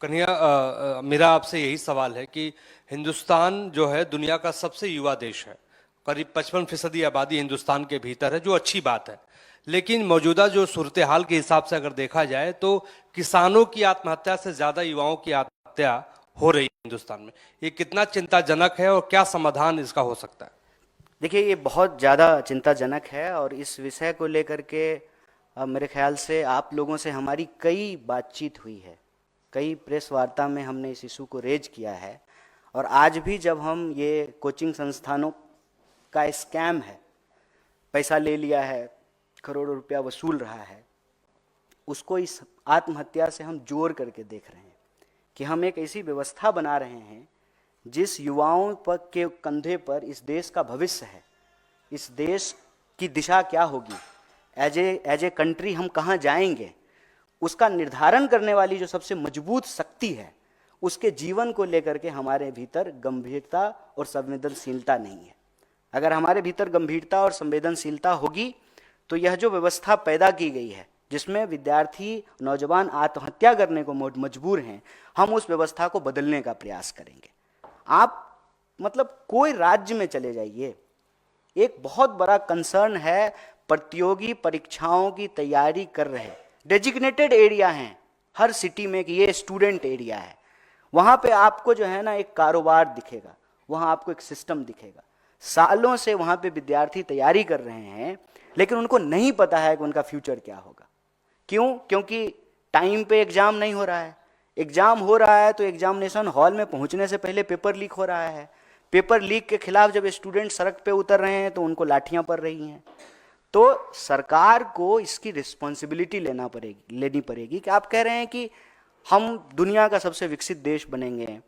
कन्हैया, मेरा आपसे यही सवाल है कि हिंदुस्तान जो है दुनिया का सबसे युवा देश है। करीब 55% आबादी हिंदुस्तान के भीतर है, जो अच्छी बात है। लेकिन मौजूदा जो सूरत हाल के हिसाब से अगर देखा जाए तो किसानों की आत्महत्या से ज्यादा युवाओं की आत्महत्या हो रही है हिंदुस्तान में। ये कितना चिंताजनक है और क्या समाधान इसका हो सकता है? देखिए, ये बहुत ज़्यादा चिंताजनक है और इस विषय को लेकर के मेरे ख्याल से आप लोगों से हमारी कई बातचीत हुई है, कई प्रेस वार्ता में हमने इस इशू को रेज किया है। और आज भी जब हम ये कोचिंग संस्थानों का स्कैम है, पैसा ले लिया है, करोड़ों रुपया वसूल रहा है, उसको इस आत्महत्या से हम जोड़ करके देख रहे हैं कि हम एक ऐसी व्यवस्था बना रहे हैं जिस युवाओं पर के कंधे पर इस देश का भविष्य है, इस देश की दिशा क्या होगी, एज ए कंट्री हम कहाँ जाएंगे, उसका निर्धारण करने वाली जो सबसे मजबूत शक्ति है, उसके जीवन को लेकर के हमारे भीतर गंभीरता और संवेदनशीलता नहीं है। अगर हमारे भीतर गंभीरता और संवेदनशीलता होगी तो यह जो व्यवस्था पैदा की गई है जिसमें विद्यार्थी नौजवान आत्महत्या करने को मजबूर हैं, हम उस व्यवस्था को बदलने का प्रयास करेंगे। आप मतलब कोई राज्य में चले जाइए, एक बहुत बड़ा कंसर्न है, प्रतियोगी परीक्षाओं की तैयारी कर रहे डेजिग्नेटेड एरिया हैं हर सिटी में कि ये स्टूडेंट एरिया है। वहाँ पे आपको जो है ना एक कारोबार दिखेगा, वहाँ आपको एक सिस्टम दिखेगा। सालों से वहाँ पे विद्यार्थी तैयारी कर रहे हैं लेकिन उनको नहीं पता है कि उनका फ्यूचर क्या होगा। क्यों? क्योंकि टाइम पे एग्जाम नहीं हो रहा है। एग्जाम हो रहा है तो एग्जामिनेशन हॉल में पहुंचने से पहले पेपर लीक हो रहा है। पेपर लीक के खिलाफ जब स्टूडेंट सड़क पे उतर रहे हैं तो उनको लाठियां पड़ रही हैं। तो सरकार को इसकी रिस्पॉन्सिबिलिटी लेनी पड़ेगी कि आप कह रहे हैं कि हम दुनिया का सबसे विकसित देश बनेंगे,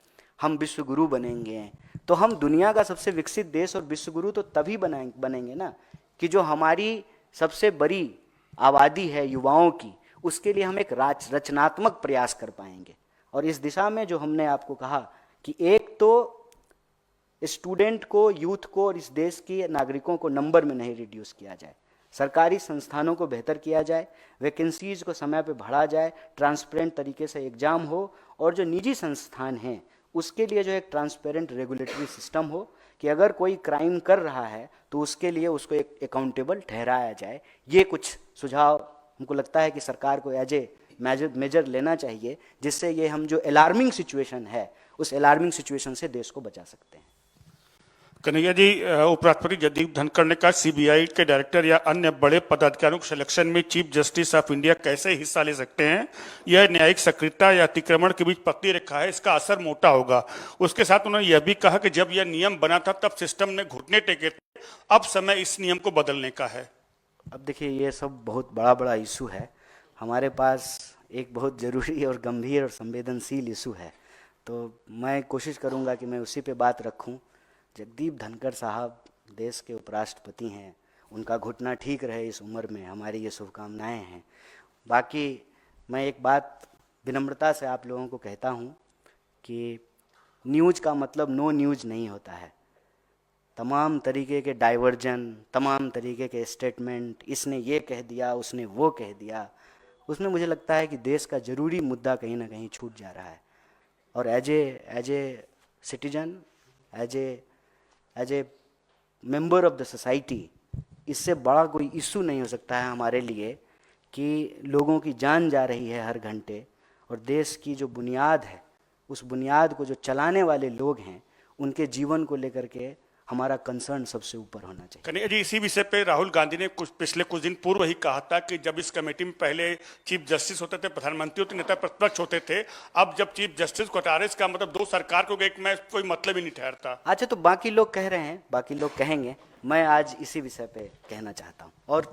हम विश्व गुरु बनेंगे, तो हम दुनिया का सबसे विकसित देश और विश्व गुरु तो तभी बनेंगे ना कि जो हमारी सबसे बड़ी आबादी है युवाओं की, उसके लिए हम एक रचनात्मक प्रयास कर पाएंगे। और इस दिशा में जो हमने आपको कहा कि एक तो स्टूडेंट को, यूथ को और इस देश के नागरिकों को नंबर में नहीं रिड्यूस किया जाए, सरकारी संस्थानों को बेहतर किया जाए, वैकेंसीज को समय पे बढ़ा जाए, ट्रांसपेरेंट तरीके से एग्जाम हो, और जो निजी संस्थान हैं उसके लिए जो एक ट्रांसपेरेंट रेगुलेटरी सिस्टम हो कि अगर कोई क्राइम कर रहा है तो उसके लिए उसको एक अकाउंटेबल ठहराया जाए। ये कुछ सुझाव हमको लगता है कि सरकार को एज ए मेजर लेना चाहिए, जिससे ये हम जो अलार्मिंग सिचुएशन है उस अलार्मिंग सिचुएशन से देश को बचा सकते हैं। कन्हैया जी, उपराष्ट्रपति जगदीप धनखड़ ने कहा सीबीआई के डायरेक्टर या अन्य बड़े पदाधिकारियों के सिलेक्शन में चीफ जस्टिस ऑफ इंडिया कैसे हिस्सा ले सकते हैं? यह न्यायिक सक्रियता या अतिक्रमण के बीच पकड़ी रेखा है, इसका असर मोटा होगा। उसके साथ उन्होंने यह भी कहा कि जब यह नियम बना था तब सिस्टम ने घुटने टेके थे, अब समय इस नियम को बदलने का है। अब देखिए, ये सब बहुत बड़ा इशू है। हमारे पास एक बहुत ज़रूरी और गंभीर और संवेदनशील इशू है, तो मैं कोशिश करूँगा कि मैं उसी पे बात रखूँ। जगदीप धनखड़ साहब देश के उपराष्ट्रपति हैं, उनका घुटना ठीक रहे इस उम्र में, हमारी ये शुभकामनाएं हैं। बाकी मैं एक बात विनम्रता से आप लोगों को कहता हूँ कि न्यूज़ का मतलब नो न्यूज़ नहीं होता है। तमाम तरीके के डाइवर्जन, तमाम तरीके के स्टेटमेंट, इसने ये कह दिया, उसने वो कह दिया, उसमें मुझे लगता है कि देश का ज़रूरी मुद्दा कहीं ना कहीं छूट जा रहा है। और as a citizen, as a member of the society, इससे बड़ा कोई इशू नहीं हो सकता है हमारे लिए कि लोगों की जान जा रही है हर घंटे, और देश की जो बुनियाद है, उस बुनियाद को जो चलाने वाले लोग हैं, उनके जीवन को लेकर के हमारा कंसर्न सबसे ऊपर होना चाहिए। कन्हैया जी, इसी विषय पे राहुल गांधी ने पिछले कुछ दिन पूर्व ही कहा था कि जब इस कमेटी में पहले चीफ जस्टिस होते थे, प्रधानमंत्री होते, नेता प्रतिपक्ष होते थे, अब जब चीफ जस्टिस को हटा रहे, इसका मतलब दो सरकार को एक में कोई मतलब ही नहीं ठहरता। अच्छा, तो बाकी लोग कह रहे हैं, बाकी लोग कहेंगे, मैं आज इसी विषय पे कहना चाहता हूँ। और